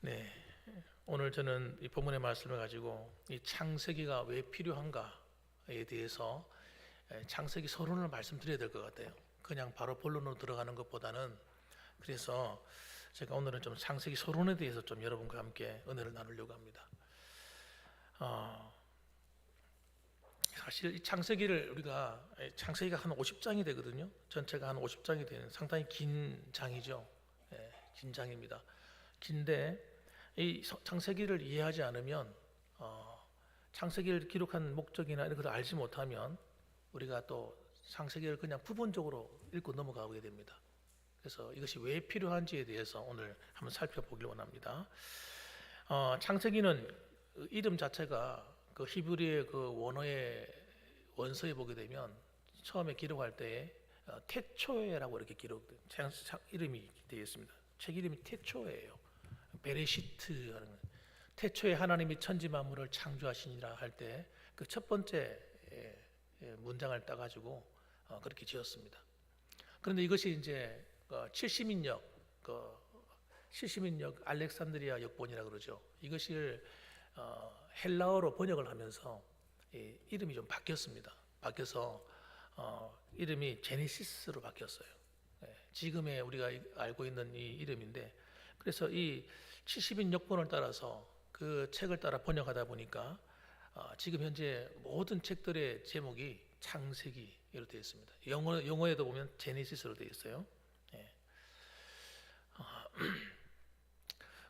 네, 오늘 저는 이 본문의 말씀을 가지고 이 창세기가 왜 필요한가에 대해서 창세기 서론을 말씀드려야 될 것 같아요. 그냥 바로 본론으로 들어가는 것보다는. 그래서 제가 오늘은 좀 창세기 서론에 대해서 좀 여러분과 함께 은혜를 나누려고 합니다. 사실 이 창세기를 우리가 창세기가 한 50장이 되거든요. 전체가 한 50장이 되는 상당히 긴 장이죠. 긴 장입니다. 긴데 이 창세기를 이해하지 않으면 창세기를 기록한 목적이나 이런 것을 알지 못하면 우리가 또 창세기를 그냥 부분적으로 읽고 넘어가게 됩니다. 그래서 이것이 왜 필요한지에 대해서 오늘 한번 살펴보길 원합니다. 창세기는 이름 자체가 그 히브리의 그 원어의 원서에 보게 되면 처음에 기록할 때 태초에라고 이렇게 기록된 이름이 되어 있습니다. 책 이름이 태초에예요. 베레시트 하는 거. 태초에 하나님이 천지 만물을 창조하시니라 할 때 그 첫 번째 문장을 따가지고 그렇게 지었습니다. 그런데 이것이 이제 70인역 알렉산드리아 역본이라 그러죠. 이것을 헬라어로 번역을 하면서 이름이 좀 바뀌었습니다. 바뀌어서 이름이 제네시스로 바뀌었어요. 지금의 우리가 알고 있는 이 이름인데, 그래서 이 70인 역본을 따라서 그 책을 따라 번역하다 보니까 지금 현재 모든 책들의 제목이 창세기로 되어 있습니다. 영어에도 보면 제네시스로 되어 있어요.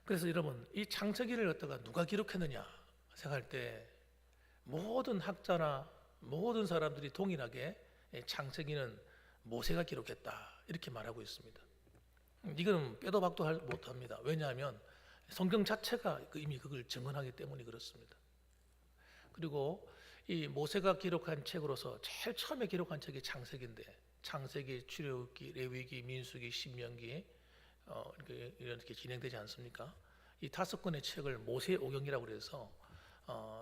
그래서 여러분, 이 창세기를 갖다가 누가 기록했느냐 생각할 때 모든 학자나 모든 사람들이 동일하게 창세기는 모세가 기록했다 이렇게 말하고 있습니다. 이거는 빼도 박도 못합니다. 왜냐하면 성경 자체가 이미 그걸 증언하기 때문에 그렇습니다. 그리고 이 모세가 기록한 책으로서 제일 처음에 기록한 책이 창세기인데, 창세기, 출애굽기, 레위기, 민수기, 신명기 이렇게 진행되지 않습니까? 이 5권의 책을 모세오경이라고 해서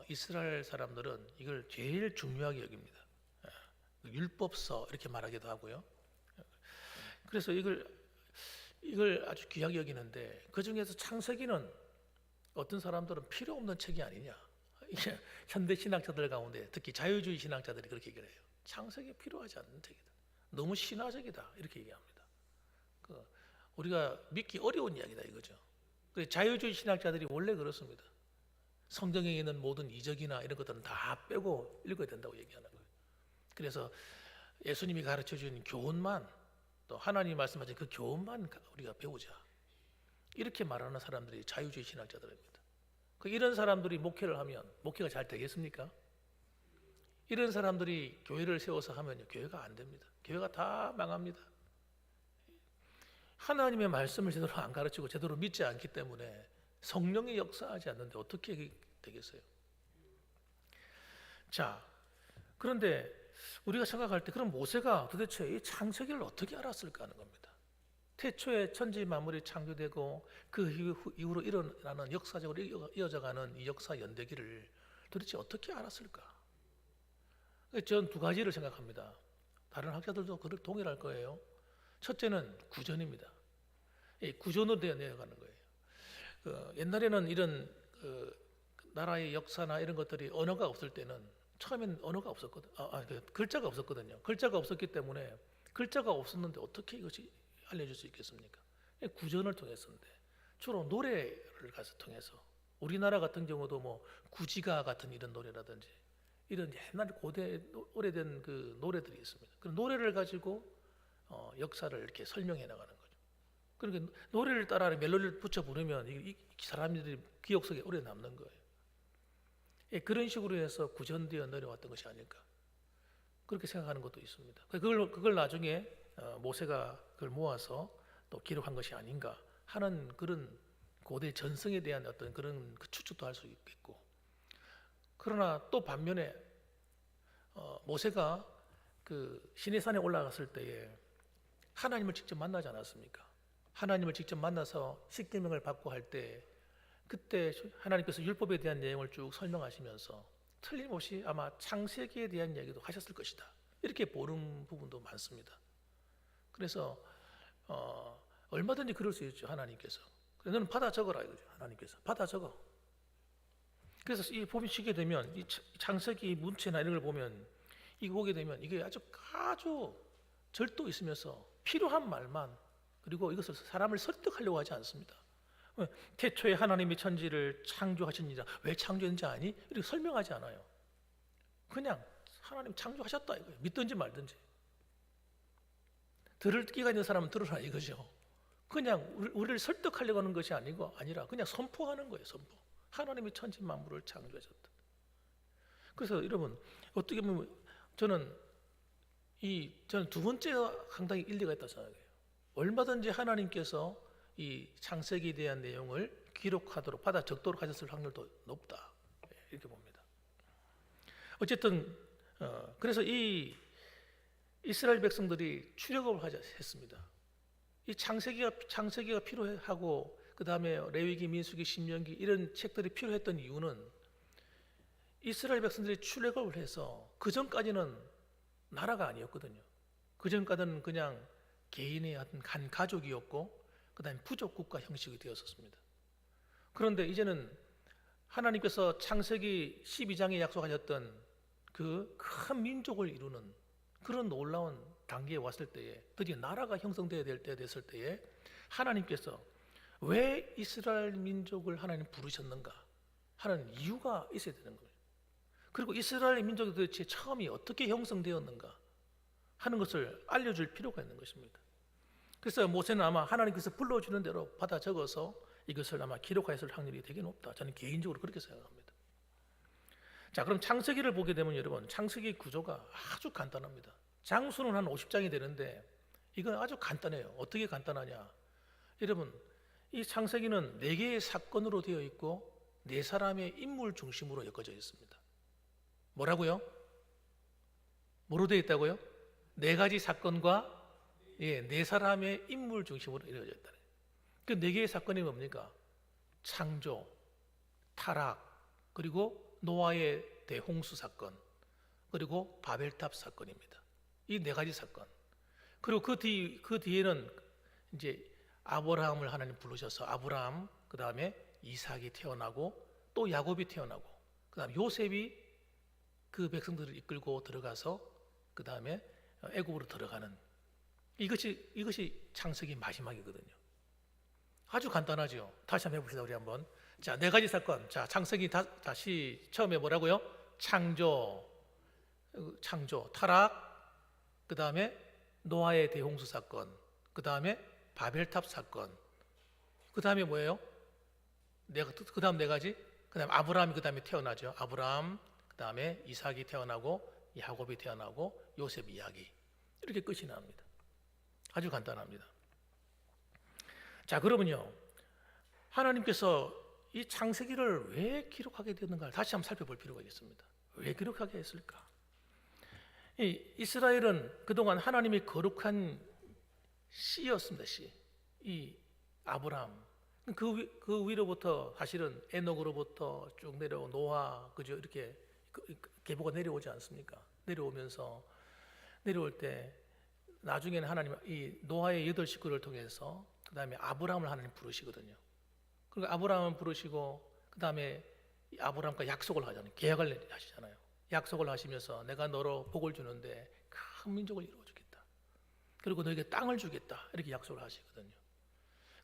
이스라엘 사람들은 이걸 제일 중요하게 여깁니다. 율법서 이렇게 말하기도 하고요. 그래서 이걸 아주 귀하게 여기는데, 그 중에서 창세기는 어떤 사람들은 필요 없는 책이 아니냐. 현대 신학자들 가운데 특히 자유주의 신학자들이 그렇게 얘기를 해요. 창세기 필요하지 않는 책이다. 너무 신화적이다 이렇게 얘기합니다. 우리가 믿기 어려운 이야기다 이거죠. 자유주의 신학자들이 원래 그렇습니다. 성경에 있는 모든 이적이나 이런 것들은 다 빼고 읽어야 된다고 얘기하는 거예요. 그래서 예수님이 가르쳐준 교훈만, 또 하나님이 말씀하신 그 교훈만 우리가 배우자 이렇게 말하는 사람들이 자유주의 신학자들입니다. 이런 사람들이 목회를 하면 목회가 잘 되겠습니까? 이런 사람들이 교회를 세워서 하면 교회가 안 됩니다. 교회가 다 망합니다. 하나님의 말씀을 제대로 안 가르치고 제대로 믿지 않기 때문에 성령이 역사하지 않는데 어떻게 되겠어요? 자, 그런데 우리가 생각할 때 그럼 모세가 도대체 이 창세기를 어떻게 알았을까 하는 겁니다. 태초에 천지 만물이 창조되고 그 이후로 일어나는 역사적으로 이어져가는 이 역사 연대기를 도대체 어떻게 알았을까? 전 두 가지를 생각합니다. 다른 학자들도 그를 동일할 거예요. 첫째는 구전입니다. 구전으로 내려가는 거예요. 옛날에는 이런 나라의 역사나 이런 것들이 언어가 없을 때는, 처음엔 언어가 없었거든. 글자가 없었거든요. 글자가 없었기 때문에, 글자가 없었는데 어떻게 이것이 알려줄 수 있겠습니까? 구전을 통해서인데, 주로 노래를 가서 통해서, 우리나라 같은 경우도 뭐 구지가 같은 이런 노래라든지 이런 옛날 고대 오래된 그 노래들이 있습니다. 그 노래를 가지고 역사를 이렇게 설명해 나가는 거죠. 그러니까 노래를 따라 멜로디를 붙여 부르면 이 사람들이 기억 속에 오래 남는 거예요. 그런 식으로 해서 구전되어 내려왔던 것이 아닐까, 그렇게 생각하는 것도 있습니다. 그걸 나중에 모세가 그걸 모아서 또 기록한 것이 아닌가 하는 그런 고대 전승에 대한 어떤 그런 추측도 할 수 있겠고, 그러나 또 반면에 모세가 그 시내산에 올라갔을 때에 하나님을 직접 만나지 않았습니까? 하나님을 직접 만나서 십계명을 받고 할 때, 그때 하나님께서 율법에 대한 내용을 쭉 설명하시면서 틀림없이 아마 창세기에 대한 얘기도 하셨을 것이다 이렇게 보는 부분도 많습니다. 그래서 얼마든지 그럴 수 있죠. 하나님께서 너는 받아 적어라 이거죠. 하나님께서 받아 적어. 그래서 이 보시게 되면 이 창세기 문체나 이런 걸 보면 이거 보게 되면 이게 아주 절도 있으면서 필요한 말만, 그리고 이것을 사람을 설득하려고 하지 않습니다. 태초에 하나님이 천지를 창조하셨느니라. 왜 창조했는지 아니? 이렇게 설명하지 않아요. 그냥 하나님 창조하셨다 이거예요. 믿든지 말든지. 들을 끼가 있는 사람은 들으라 이거죠. 그냥 우리를 설득하려고 하는 것이 아니라 그냥 선포하는 거예요. 선포. 하나님이 천지 만물을 창조하셨다. 그래서 여러분, 어떻게 보면 저는 두 번째가 상당히 일리가 있다고 생각해요. 얼마든지 하나님께서 이 창세기에 대한 내용을 기록하도록, 받아 적도록 하셨을 확률도 높다, 이렇게 봅니다. 어쨌든 그래서 이 이스라엘 백성들이 출애굽을 했습니다. 이 창세기가 필요하고 그 다음에 레위기, 민수기, 신명기 이런 책들이 필요했던 이유는 이스라엘 백성들이 출애굽을 해서 그 전까지는 나라가 아니었거든요. 그 전까지는 그냥 개인의 한 가족이었고 그 다음에 부족 국가 형식이 되었었습니다. 그런데 이제는 하나님께서 창세기 12장에 약속하셨던 그 큰 민족을 이루는 그런 놀라운 단계에 왔을 때에, 드디어 나라가 형성되어야 될 때 됐을 때에 하나님께서 왜 이스라엘 민족을 하나님 부르셨는가 하는 이유가 있어야 되는 거예요. 그리고 이스라엘 민족이 도대체 처음이 어떻게 형성되었는가 하는 것을 알려줄 필요가 있는 것입니다. 그래서 모세는 아마 하나님께서 불러주는 대로 받아 적어서 이것을 아마 기록하였을 확률이 되게 높다. 저는 개인적으로 그렇게 생각합니다. 자, 그럼 창세기를 보게 되면 여러분, 창세기 구조가 아주 간단합니다. 장수는 한 50장이 되는데 이건 아주 간단해요. 어떻게 간단하냐? 여러분, 이 창세기는 4개의 사건으로 되어 있고 4사람의 인물 중심으로 엮어져 있습니다. 뭐라고요? 뭐로 되어 있다고요? 4가지 사건과 4사람의 인물 중심으로 이루어져 있다. 그 4개의 사건이 뭡니까? 창조, 타락, 그리고 노아의 대홍수 사건, 그리고 바벨탑 사건입니다. 이 4가지 사건. 그리고 그 뒤에는 이제 아브라함을 하나님 부르셔서 아브라함, 그 다음에 이삭이 태어나고 또 야곱이 태어나고 그 다음에 요셉이 그 백성들을 이끌고 들어가서 그 다음에 애굽으로 들어가는, 이것이 창세기 마지막이거든요. 아주 간단하죠. 다시 한번 해봅시다. 우리 한번. 자, 4가지 사건. 자, 창세기 다시 처음에 뭐라고요? 창조, 타락, 그 다음에 노아의 대홍수 사건, 그 다음에 바벨탑 사건, 그 다음에 뭐예요? 그 다음 4가지. 그 다음에 아브라함이 그 다음에 태어나죠. 아브라함, 그 다음에 이삭이 태어나고 야곱이 태어나고 요셉 이야기. 이렇게 끝이 납니다. 아주 간단합니다. 자, 그러면요, 하나님께서 이 창세기를 왜 기록하게 되었는가를 다시 한번 살펴볼 필요가 있습니다. 왜 기록하게 했을까? 이스라엘은 그동안 하나님이 거룩한 씨였습니다. 씨. 이 아브라함. 그 위로부터 사실은 에녹으로부터 쭉 내려온 노아, 그죠? 이렇게 계보가 내려오지 않습니까? 내려올 때 나중에는 하나님 이 노아의 8 식구를 통해서 그 다음에 아브라함을 하나님 부르시거든요. 그리고 아브라함을 부르시고 그 다음에 아브라함과 약속을 하잖아요. 계약을 하시잖아요. 약속을 하시면서 내가 너로 복을 주는데 큰 민족을 이루어주겠다. 그리고 너에게 땅을 주겠다. 이렇게 약속을 하시거든요.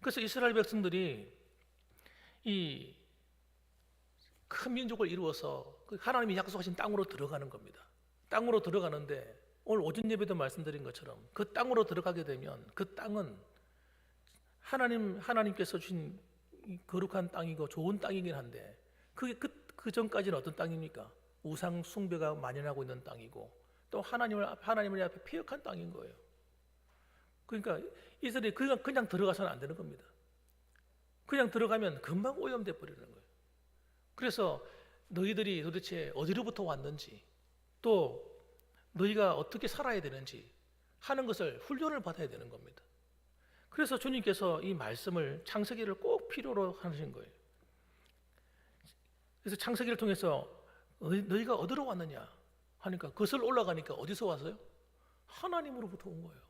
그래서 이스라엘 백성들이 이 큰 민족을 이루어서 하나님이 약속하신 땅으로 들어가는 겁니다. 땅으로 들어가는데 오늘 오전 예배도 말씀드린 것처럼 그 땅으로 들어가게 되면 그 땅은 하나님께서 주신 거룩한 땅이고 좋은 땅이긴 한데 그 전까지는 어떤 땅입니까? 우상 숭배가 만연하고 있는 땅이고 또 하나님을 앞에 패역한 땅인 거예요. 그러니까 이스라엘이 그냥 들어가서는 안 되는 겁니다. 그냥 들어가면 금방 오염돼 버리는 거예요. 그래서 너희들이 도대체 어디로부터 왔는지 또 너희가 어떻게 살아야 되는지 하는 것을 훈련을 받아야 되는 겁니다. 그래서 주님께서 이 말씀을 창세기를 꼭 필요로 하신 거예요. 그래서 창세기를 통해서 너희가 어디로 왔느냐 하니까 그것을 올라가니까 어디서 왔어요? 하나님으로부터 온 거예요.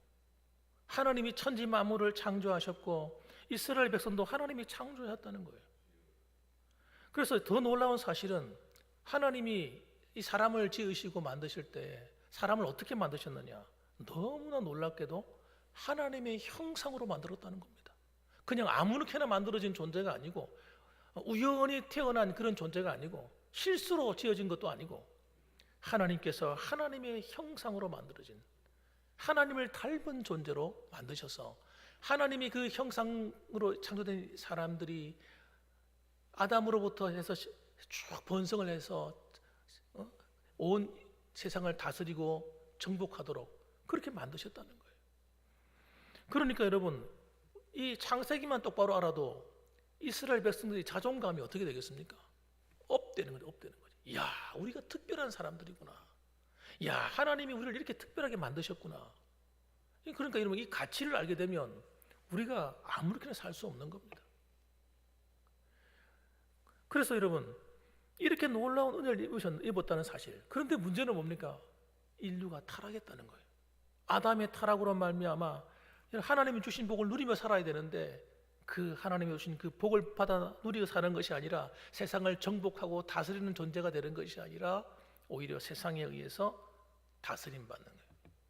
하나님이 천지 만물을 창조하셨고 이스라엘 백성도 하나님이 창조했다는 거예요. 그래서 더 놀라운 사실은 하나님이 이 사람을 지으시고 만드실 때 사람을 어떻게 만드셨느냐? 너무나 놀랍게도 하나님의 형상으로 만들었다는 겁니다. 그냥 아무렇게나 만들어진 존재가 아니고 우연히 태어난 그런 존재가 아니고 실수로 지어진 것도 아니고 하나님께서 하나님의 형상으로 만들어진 하나님을 닮은 존재로 만드셔서 하나님이 그 형상으로 창조된 사람들이 아담으로부터 해서 쭉 번성을 해서 온 세상을 다스리고 정복하도록 그렇게 만드셨다는 거예요. 그러니까 여러분, 이 창세기만 똑바로 알아도 이스라엘 백성들이 자존감이 어떻게 되겠습니까? 업되는 거죠, 업되는 거죠. 이야, 우리가 특별한 사람들이구나. 야, 하나님이 우리를 이렇게 특별하게 만드셨구나. 그러니까 여러분, 이 가치를 알게 되면 우리가 아무렇게나 살 수 없는 겁니다. 그래서 여러분, 이렇게 놀라운 은혜를 입었다는 사실. 그런데 문제는 뭡니까? 인류가 타락했다는 거예요. 아담의 타락으로 말미암아 하나님이 주신 복을 누리며 살아야 되는데 그 하나님이 주신 그 복을 받아 누리고 사는 것이 아니라 세상을 정복하고 다스리는 존재가 되는 것이 아니라 오히려 세상에 의해서 다스림 받는 거예요.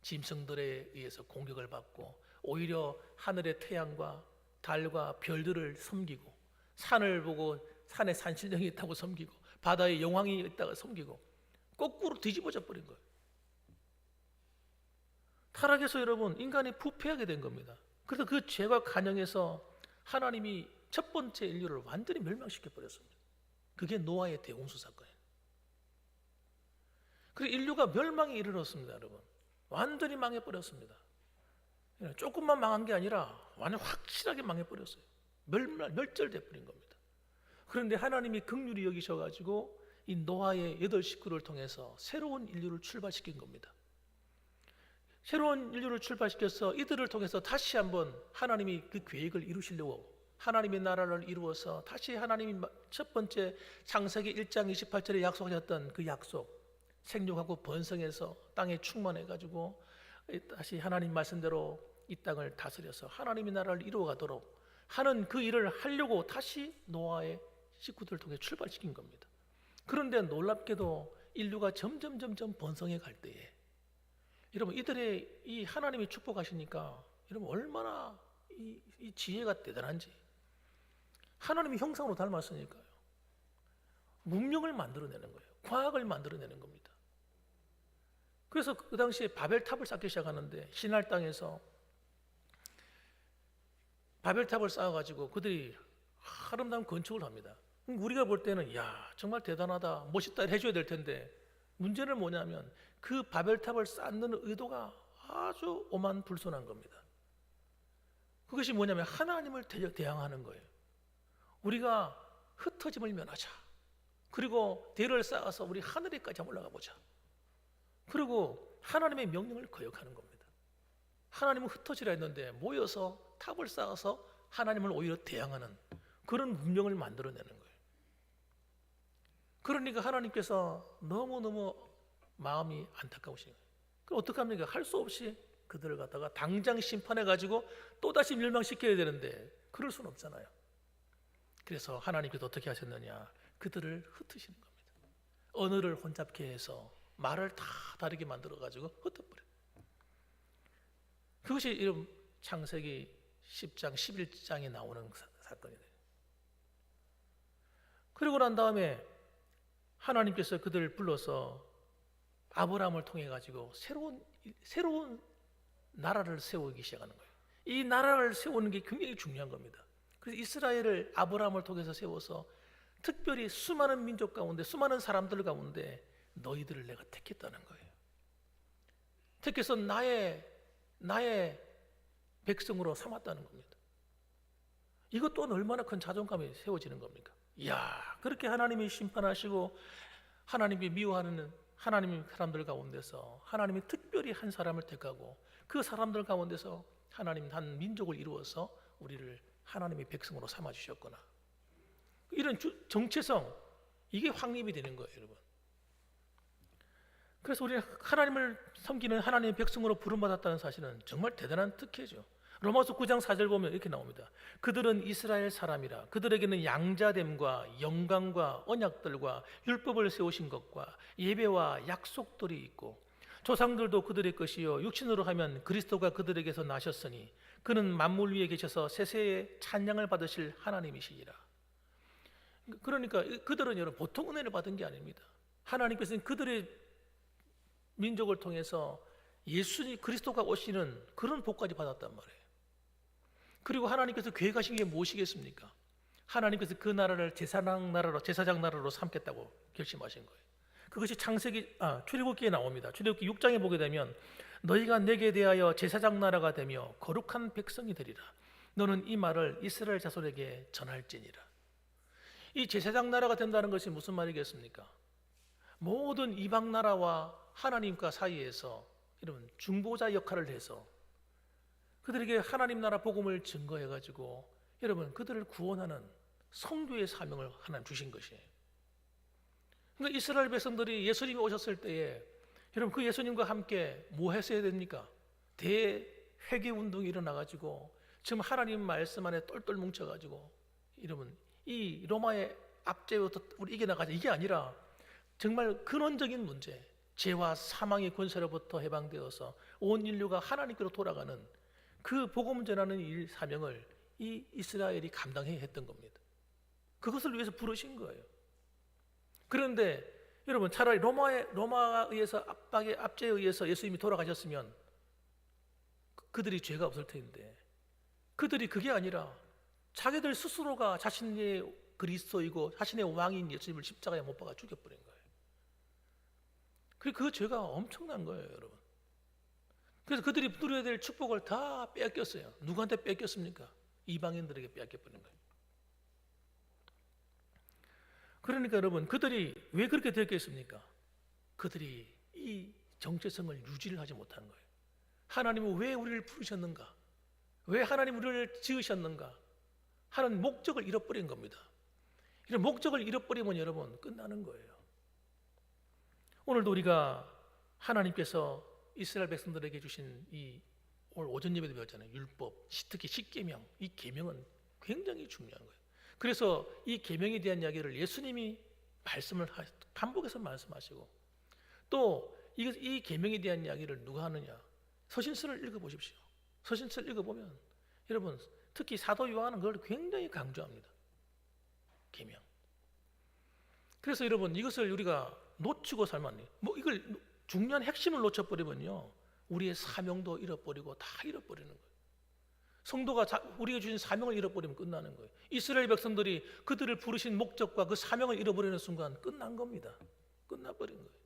짐승들에 의해서 공격을 받고 오히려 하늘의 태양과 달과 별들을 섬기고 산을 보고 산에 산신령이 있다고 섬기고 바다에 용왕이 있다고 섬기고 거꾸로 뒤집어져 버린 거예요. 타락해서 여러분 인간이 부패하게 된 겁니다. 그래서 그 죄가 간영해서 하나님이 첫 번째 인류를 완전히 멸망시켜 버렸습니다. 그게 노아의 대홍수 사건이에요. 그래서 인류가 멸망에 이르렀습니다, 여러분. 완전히 망해버렸습니다. 조금만 망한 게 아니라 완전 확실하게 망해버렸어요. 멸절돼 버린 겁니다. 그런데 하나님이 긍휼히 여기셔가지고 이 노아의 8 식구를 통해서 새로운 인류를 출발시킨 겁니다. 새로운 인류를 출발시켜서 이들을 통해서 다시 한번 하나님이 그 계획을 이루시려고 하나님의 나라를 이루어서 다시 하나님이 첫 번째 창세기 1장 28절에 약속하셨던 그 약속, 생육하고 번성해서 땅에 충만해가지고 다시 하나님 말씀대로 이 땅을 다스려서 하나님의 나라를 이루어가도록 하는 그 일을 하려고 다시 노아의 식구들을 통해 출발시킨 겁니다. 그런데 놀랍게도 인류가 점점 번성해 갈 때에 여러분 이들의 이 하나님이 축복하시니까 여러분 얼마나 이 지혜가 대단한지 하나님의 형상으로 닮았으니까요. 문명을 만들어내는 거예요. 과학을 만들어내는 겁니다. 그래서 그 당시에 바벨탑을 쌓기 시작하는데 신할 땅에서 바벨탑을 쌓아가지고 그들이 아름다운 건축을 합니다. 우리가 볼 때는 야 정말 대단하다 멋있다 해줘야 될 텐데 문제는 뭐냐면 그 바벨탑을 쌓는 의도가 아주 오만불손한 겁니다. 그것이 뭐냐면 하나님을 대항하는 거예요. 우리가 흩어짐을 면하자. 그리고 대를 쌓아서 우리 하늘에까지 올라가 보자. 그리고 하나님의 명령을 거역하는 겁니다. 하나님은 흩어지라 했는데 모여서 탑을 쌓아서 하나님을 오히려 대항하는 그런 문명을 만들어내는 거예요. 그러니까 하나님께서 너무너무 마음이 안타까우신 거예요. 그럼 어떡합니까? 할 수 없이 그들을 갖다가 당장 심판해가지고 또다시 멸망시켜야 되는데 그럴 수는 없잖아요. 그래서 하나님께서 어떻게 하셨느냐? 그들을 흩으시는 겁니다. 언어를 혼잡케 해서 말을 다 다르게 만들어가지고 흩어버려요. 그것이 이런 창세기 10장, 11장에 나오는 사건이에요. 그리고 난 다음에 하나님께서 그들을 불러서 아브라함을 통해 가지고 새로운 나라를 세우기 시작하는 거예요. 이 나라를 세우는 게 굉장히 중요한 겁니다. 그래서 이스라엘을 아브라함을 통해서 세워서 특별히 수많은 민족 가운데 수많은 사람들 가운데 너희들을 내가 택했다는 거예요. 택해서 나의 백성으로 삼았다는 겁니다. 이것 또한 얼마나 큰 자존감이 세워지는 겁니까? 이야, 그렇게 하나님이 심판하시고 하나님이 미워하는 하나님의 사람들 가운데서 하나님이 특별히 한 사람을 택하고 그 사람들 가운데서 하나님 한 민족을 이루어서 우리를 하나님의 백성으로 삼아 주셨구나. 이런 정체성, 이게 확립이 되는 거예요, 여러분. 그래서 우리가 하나님을 섬기는 하나님의 백성으로 부름받았다는 사실은 정말 대단한 특혜죠. 로마서 9장 4절 보면 이렇게 나옵니다. 그들은 이스라엘 사람이라 그들에게는 양자됨과 영광과 언약들과 율법을 세우신 것과 예배와 약속들이 있고 조상들도 그들의 것이요 육신으로 하면 그리스도가 그들에게서 나셨으니 그는 만물 위에 계셔서 세세의 찬양을 받으실 하나님이시니라. 그러니까 그들은 여러분 보통 은혜를 받은 게 아닙니다. 하나님께서는 그들의 민족을 통해서 예수님 그리스도가 오시는 그런 복까지 받았단 말이에요. 그리고 하나님께서 계획하신 게 무엇이겠습니까? 하나님께서 그 나라를 제사장 나라로 삼겠다고 결심하신 거예요. 그것이 출애굽기에 나옵니다. 출애굽기 6장에 보게 되면 너희가 내게 대하여 제사장 나라가 되며 거룩한 백성이 되리라. 너는 이 말을 이스라엘 자손에게 전할지니라. 이 제사장 나라가 된다는 것이 무슨 말이겠습니까? 모든 이방 나라와 하나님과 사이에서 이런 중보자 역할을 해서 그들에게 하나님 나라 복음을 증거해 가지고 여러분 그들을 구원하는 성교의 사명을 하나님 주신 것이에요. 그러니까 이스라엘 백성들이 예수님이 오셨을 때에 여러분 그 예수님과 함께 뭐 했어야 됩니까? 대회개 운동이 일어나 가지고 지금 하나님 말씀 안에 똘똘 뭉쳐 가지고 여러분 이 로마의 압제부터 우리 이겨나가자 이게 아니라 정말 근원적인 문제, 죄와 사망의 권세로부터 해방되어서 온 인류가 하나님께로 돌아가는 그 복음 전하는 일 사명을 이 이스라엘이 감당해야 했던 겁니다. 그것을 위해서 부르신 거예요. 그런데 여러분 차라리 로마에 의해서 압제에 의해서 예수님이 돌아가셨으면 그들이 죄가 없을 텐데 그들이 그게 아니라 자기들 스스로가 자신의 그리스도이고 자신의 왕인 예수님을 십자가에 못 박아 죽여버린 거예요. 그리고 그 죄가 엄청난 거예요, 여러분. 그래서 그들이 누려야 될 축복을 다 뺏겼어요. 누구한테 뺏겼습니까? 이방인들에게 뺏겨버린 거예요. 그러니까 여러분 그들이 왜 그렇게 되었겠습니까? 그들이 이 정체성을 유지를 하지 못한 거예요. 하나님은 왜 우리를 부르셨는가? 왜 하나님 우리를 지으셨는가? 하는 목적을 잃어버린 겁니다. 이런 목적을 잃어버리면 여러분 끝나는 거예요. 오늘도 우리가 하나님께서 이스라엘 백성들에게 주신 오늘 오전 예배도 배웠잖아요. 율법, 특히 십계명. 이 계명은 굉장히 중요한 거예요. 그래서 이 계명에 대한 이야기를 예수님이 반복해서 말씀하시고 또 이 계명에 대한 이야기를 누가 하느냐? 서신서를 읽어보십시오. 서신서를 읽어보면 여러분 특히 사도 요한은 그걸 굉장히 강조합니다. 계명. 그래서 여러분 이것을 우리가 놓치고 살면 안 돼요. 이걸 중요한 핵심을 놓쳐버리면요 우리의 사명도 잃어버리고 다 잃어버리는 거예요. 성도가 우리에게 주신 사명을 잃어버리면 끝나는 거예요. 이스라엘 백성들이 그들을 부르신 목적과 그 사명을 잃어버리는 순간 끝난 겁니다. 끝나버린 거예요.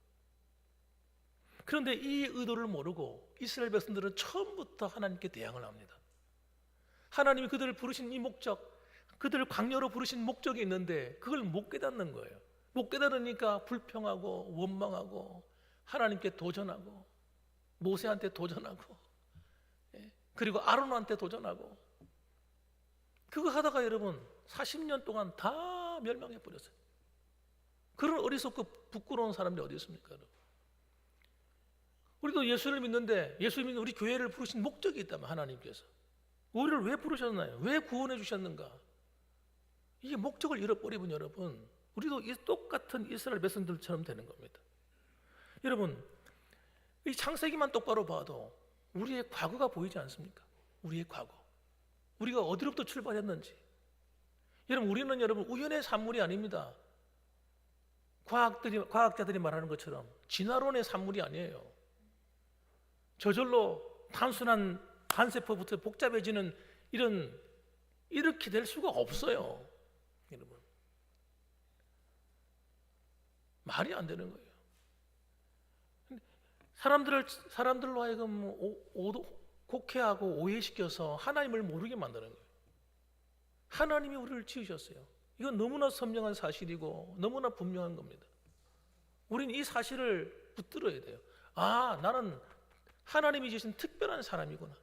그런데 이 의도를 모르고 이스라엘 백성들은 처음부터 하나님께 대항을 합니다. 하나님이 그들을 부르신 이 목적, 그들을 광야로 부르신 목적이 있는데 그걸 못 깨닫는 거예요. 못 깨달으니까 불평하고 원망하고 하나님께 도전하고 모세한테 도전하고 그리고 아론한테 도전하고 그거 하다가 여러분 40년 동안 다 멸망해 버렸어요. 그런 어리석고 부끄러운 사람들이 어디 있습니까? 여러분? 우리도 예수를 믿는데 예수님이 우리 교회를 부르신 목적이 있다면 하나님께서 우리를 왜 부르셨나요? 왜 구원해 주셨는가? 이게 목적을 잃어버리면 여러분 우리도 이 똑같은 이스라엘 백성들처럼 되는 겁니다. 여러분 이 창세기만 똑바로 봐도 우리의 과거가 보이지 않습니까? 우리의 과거 우리가 어디로부터 출발했는지 여러분 우리는 여러분 우연의 산물이 아닙니다. 과학자들이 말하는 것처럼 진화론의 산물이 아니에요. 저절로 단순한 단세포부터 복잡해지는 이렇게 될 수가 없어요. 여러분 말이 안 되는 거예요. 사람들로 하여금 곡해하고 오해시켜서 하나님을 모르게 만드는 거예요. 하나님이 우리를 지으셨어요. 이건 너무나 선명한 사실이고 너무나 분명한 겁니다. 우리는 이 사실을 붙들어야 돼요. 아, 나는 하나님이 지으신 특별한 사람이구나.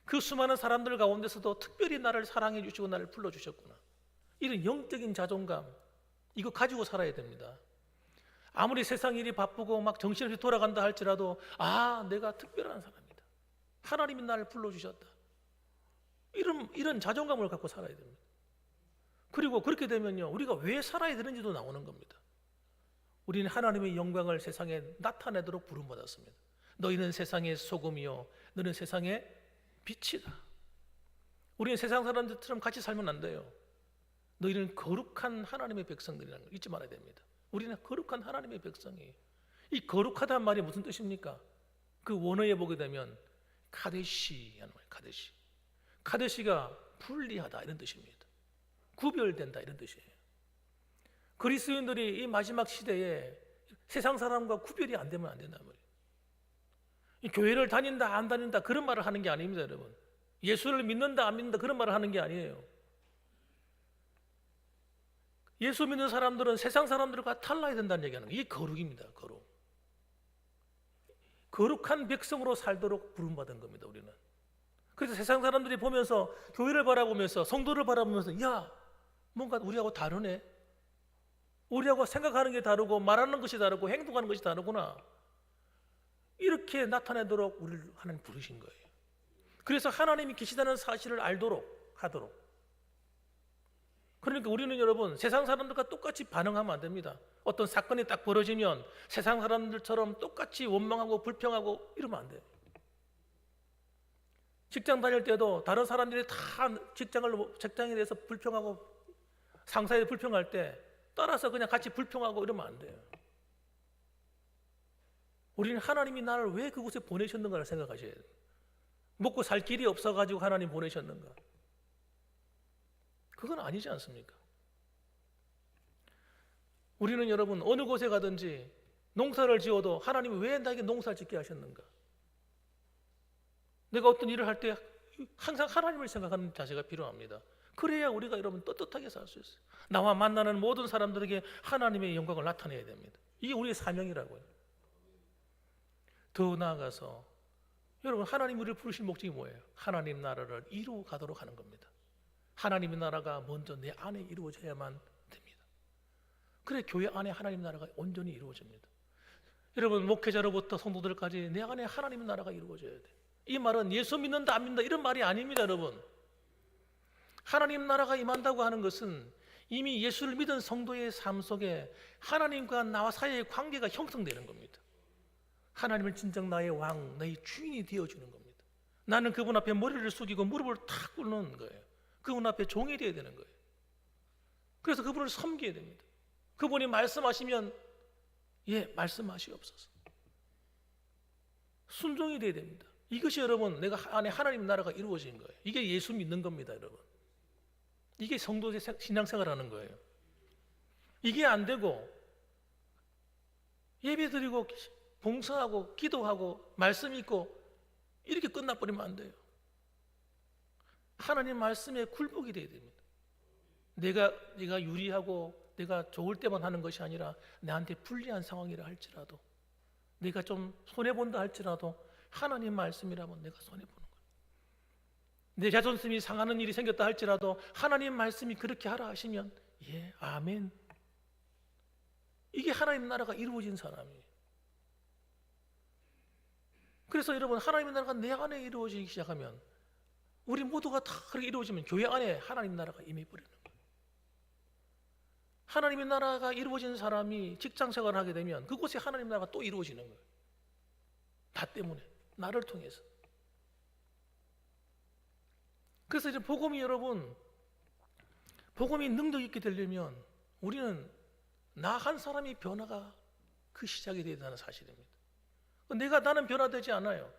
그 수많은 사람들 가운데서도 특별히 나를 사랑해 주시고 나를 불러주셨구나. 이런 영적인 자존감 이거 가지고 살아야 됩니다. 아무리 세상 일이 바쁘고 막 정신없이 돌아간다 할지라도 아, 내가 특별한 사람이다. 하나님이 나를 불러주셨다. 이런 자존감을 갖고 살아야 됩니다. 그리고 그렇게 되면요, 우리가 왜 살아야 되는지도 나오는 겁니다. 우리는 하나님의 영광을 세상에 나타내도록 부름받았습니다. 너희는 세상의 소금이요 너는 세상의 빛이다. 우리는 세상 사람들처럼 같이 살면 안 돼요. 너희는 거룩한 하나님의 백성들이라는 걸 잊지 말아야 됩니다. 우리는 거룩한 하나님의 백성이에요. 이 거룩하다는 말이 무슨 뜻입니까? 그 원어에 보게 되면 카데시 하는 말이에요. 카데시. 카데시가 분리하다 이런 뜻입니다. 구별된다 이런 뜻이에요. 그리스도인들이 이 마지막 시대에 세상 사람과 구별이 안 되면 안 된단 말이에요. 이 교회를 다닌다 안 다닌다 그런 말을 하는 게 아닙니다, 여러분. 예수를 믿는다 안 믿는다 그런 말을 하는 게 아니에요. 예수 믿는 사람들은 세상 사람들과 달라야 된다는 얘기하는 거예요. 이게 거룩입니다. 거룩. 거룩한 백성으로 살도록 부름받은 겁니다. 우리는. 그래서 세상 사람들이 보면서 교회를 바라보면서 성도를 바라보면서 야 뭔가 우리하고 다르네. 우리하고 생각하는 게 다르고 말하는 것이 다르고 행동하는 것이 다르구나. 이렇게 나타내도록 우리를 하나님 부르신 거예요. 그래서 하나님이 계시다는 사실을 알도록 하도록. 그러니까 우리는 여러분 세상 사람들과 똑같이 반응하면 안 됩니다. 어떤 사건이 딱 벌어지면 세상 사람들처럼 똑같이 원망하고 불평하고 이러면 안 돼요. 직장 다닐 때도 다른 사람들이 다 직장에 대해서 불평하고 상사에 불평할 때 따라서 그냥 같이 불평하고 이러면 안 돼요. 우리는 하나님이 나를 왜 그곳에 보내셨는가를 생각하셔야 돼요. 먹고 살 길이 없어가지고 하나님 보내셨는가? 그건 아니지 않습니까? 우리는 여러분 어느 곳에 가든지 농사를 지어도 하나님이 왜 나에게 농사를 짓게 하셨는가? 내가 어떤 일을 할 때 항상 하나님을 생각하는 자세가 필요합니다. 그래야 우리가 여러분 떳떳하게 살 수 있어요. 나와 만나는 모든 사람들에게 하나님의 영광을 나타내야 됩니다. 이게 우리의 사명이라고요. 더 나아가서 여러분 하나님 우리를 부르신 목적이 뭐예요? 하나님 나라를 이루어 가도록 하는 겁니다. 하나님의 나라가 먼저 내 안에 이루어져야만 됩니다. 그래 교회 안에 하나님 나라가 온전히 이루어집니다. 여러분 목회자로부터 성도들까지 내 안에 하나님의 나라가 이루어져야 돼요. 이 말은 예수 믿는다 안 믿는다 이런 말이 아닙니다. 여러분 하나님 나라가 임한다고 하는 것은 이미 예수를 믿은 성도의 삶 속에 하나님과 나와 사이의 관계가 형성되는 겁니다. 하나님을 진정 나의 왕, 나의 주인이 되어주는 겁니다. 나는 그분 앞에 머리를 숙이고 무릎을 탁 꿇는 거예요. 그분 앞에 종이 되어야 되는 거예요. 그래서 그분을 섬겨야 됩니다. 그분이 말씀하시면 예, 말씀하시옵소서. 순종이 되어야 됩니다. 이것이 여러분 내가 안에 하나님 나라가 이루어진 거예요. 이게 예수 믿는 겁니다, 여러분. 이게 성도의 신앙생활하는 거예요. 이게 안 되고 예배드리고 봉사하고 기도하고 말씀 읽고 이렇게 끝나버리면 안 돼요. 하나님 말씀에 굴복이 돼야 됩니다. 내가 유리하고 내가 좋을 때만 하는 것이 아니라 나한테 불리한 상황이라 할지라도 내가 좀 손해본다 할지라도 하나님 말씀이라면 내가 손해보는 거예요. 내 자존심이 상하는 일이 생겼다 할지라도 하나님 말씀이 그렇게 하라 하시면 예, 아멘. 이게 하나님 나라가 이루어진 사람이에요. 그래서 여러분 하나님 나라가 내 안에 이루어지기 시작하면 우리 모두가 다 그렇게 이루어지면 교회 안에 하나님 나라가 임해버리는 거예요. 하나님의 나라가 이루어진 사람이 직장 생활을 하게 되면 그곳에 하나님 나라가 또 이루어지는 거예요. 나 때문에, 나를 통해서. 그래서 이제 복음이 여러분, 복음이 능력 있게 되려면 우리는 나 한 사람이 변화가 그 시작이 되어야 되는 사실입니다. 나는 변화되지 않아요.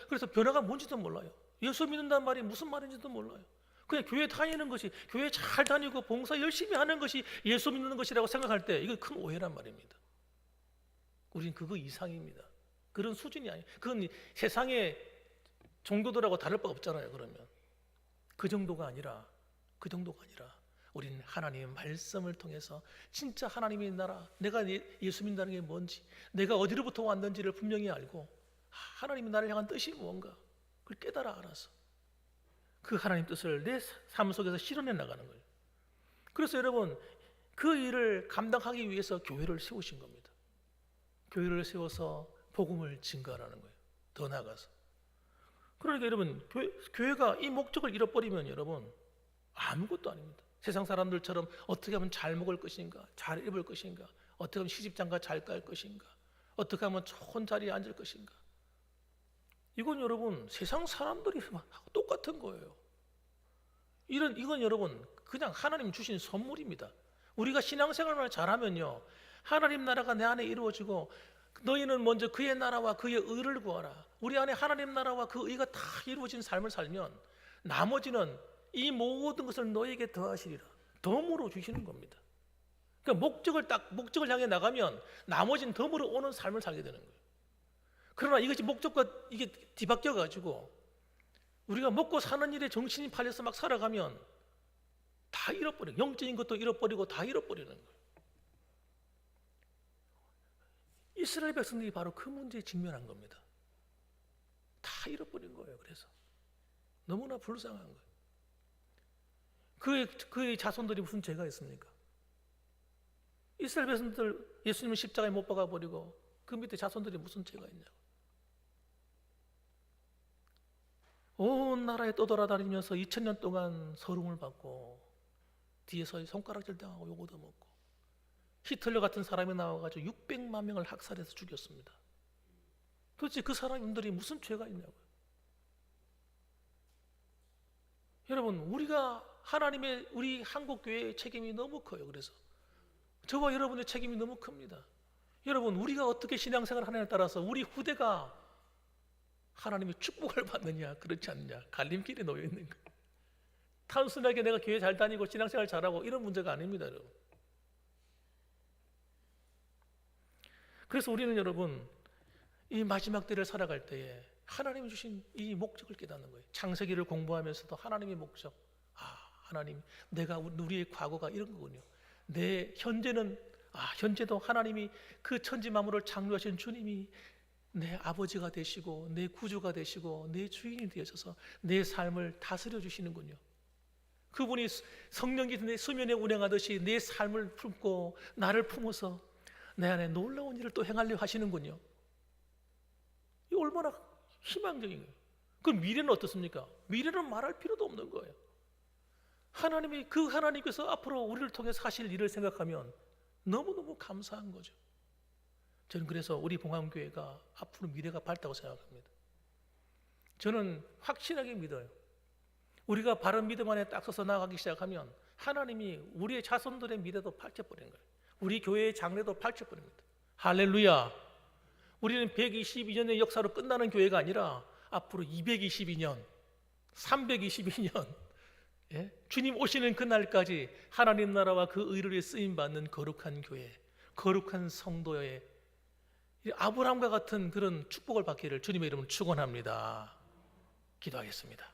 그래서 변화가 뭔지도 몰라요. 예수 믿는다는 말이 무슨 말인지도 몰라요. 그냥 교회 다니는 것이, 교회 잘 다니고 봉사 열심히 하는 것이 예수 믿는 것이라고 생각할 때 이건 큰 오해란 말입니다. 우린 그거 이상입니다. 그런 수준이 아니에요. 그건 세상의 종교들하고 다를 바 없잖아요. 그러면 그 정도가 아니라 우리는 하나님의 말씀을 통해서 진짜 하나님의 나라, 내가 예수 믿는다는 게 뭔지, 내가 어디로부터 왔는지를 분명히 알고 하나님의 나라를 향한 뜻이 뭔가 그걸 깨달아 알아서 그 하나님 뜻을 내 삶 속에서 실현해 나가는 거예요. 그래서 여러분 그 일을 감당하기 위해서 교회를 세우신 겁니다. 교회를 세워서 복음을 증거하라는 거예요. 더 나아가서 그러니까 여러분, 교회가 이 목적을 잃어버리면 여러분 아무것도 아닙니다. 세상 사람들처럼 어떻게 하면 잘 먹을 것인가, 잘 입을 것인가, 어떻게 하면 시집장가 잘 갈 것인가, 어떻게 하면 좋은 자리에 앉을 것인가. 이건 여러분 세상 사람들이 하고 똑같은 거예요. 이건 여러분 그냥 하나님 주신 선물입니다. 우리가 신앙생활만 잘하면요, 하나님 나라가 내 안에 이루어지고, 너희는 먼저 그의 나라와 그의 의를 구하라. 우리 안에 하나님 나라와 그 의가 다 이루어진 삶을 살면 나머지는 이 모든 것을 너에게 더하시리라. 덤으로 주시는 겁니다. 그러니까 목적을 향해 나가면 나머지는 덤으로 오는 삶을 살게 되는 거예요. 그러나 이것이 목적과 이게 뒤바뀌어 가지고 우리가 먹고 사는 일에 정신이 팔려서 막 살아가면 다 잃어버려. 영적인 것도 잃어버리고 다 잃어버리는 거예요. 이스라엘 백성들이 바로 그 문제에 직면한 겁니다. 다 잃어버린 거예요. 그래서 너무나 불쌍한 거예요. 그의 자손들이 무슨 죄가 있습니까? 이스라엘 백성들 예수님을 십자가에 못 박아 버리고 그 밑에 자손들이 무슨 죄가 있냐고. 온 나라에 떠돌아다니면서 2000년 동안 서름을 받고 뒤에서 손가락질 당하고 요거도 먹고, 히틀러 같은 사람이 나와가지고 600만 명을 학살해서 죽였습니다. 도대체 그 사람들이 무슨 죄가 있냐고요. 여러분, 우리가 우리 한국교회의 책임이 너무 커요. 그래서 저와 여러분의 책임이 너무 큽니다. 여러분, 우리가 어떻게 신앙생활을 하느냐에 따라서 우리 후대가 하나님의 축복을 받느냐 그렇지 않느냐 갈림길에 놓여 있는 거예요. 단순하게 내가 교회 잘 다니고 신앙생활 잘하고 이런 문제가 아닙니다, 여러분. 그래서 우리는 여러분 이 마지막 때를 살아갈 때에 하나님이 주신 이 목적을 깨닫는 거예요. 창세기를 공부하면서도 하나님의 목적, 하나님, 우리의 과거가 이런 거군요. 내 현재도 하나님이 그 천지 만물을 창조하신 주님이 내 아버지가 되시고 내 구주가 되시고 내 주인이 되셔서 내 삶을 다스려 주시는군요. 그분이 성령이 내 수면에 운행하듯이 내 삶을 품고 나를 품어서 내 안에 놀라운 일을 또 행하려 하시는군요. 이 얼마나 희망적인 거예요. 그럼 미래는 어떻습니까? 미래는 말할 필요도 없는 거예요. 하나님께서 앞으로 우리를 통해서 하실 일을 생각하면 너무너무 감사한 거죠. 저는 그래서 우리 봉암교회가 앞으로 미래가 밝다고 생각합니다. 저는 확실하게 믿어요. 우리가 바른 믿음 안에 딱 서서 나가기 시작하면 하나님이 우리의 자손들의 미래도 밝혀버리는 거예요. 우리 교회의 장래도 밝혀버립니다. 할렐루야. 우리는 122년의 역사로 끝나는 교회가 아니라 앞으로 222년, 322년 주님 오시는 그날까지 하나님 나라와 그 의를 위해 쓰임받는 거룩한 교회, 거룩한 성도의 아브라함과 같은 그런 축복을 받기를 주님의 이름으로 축원합니다. 기도하겠습니다.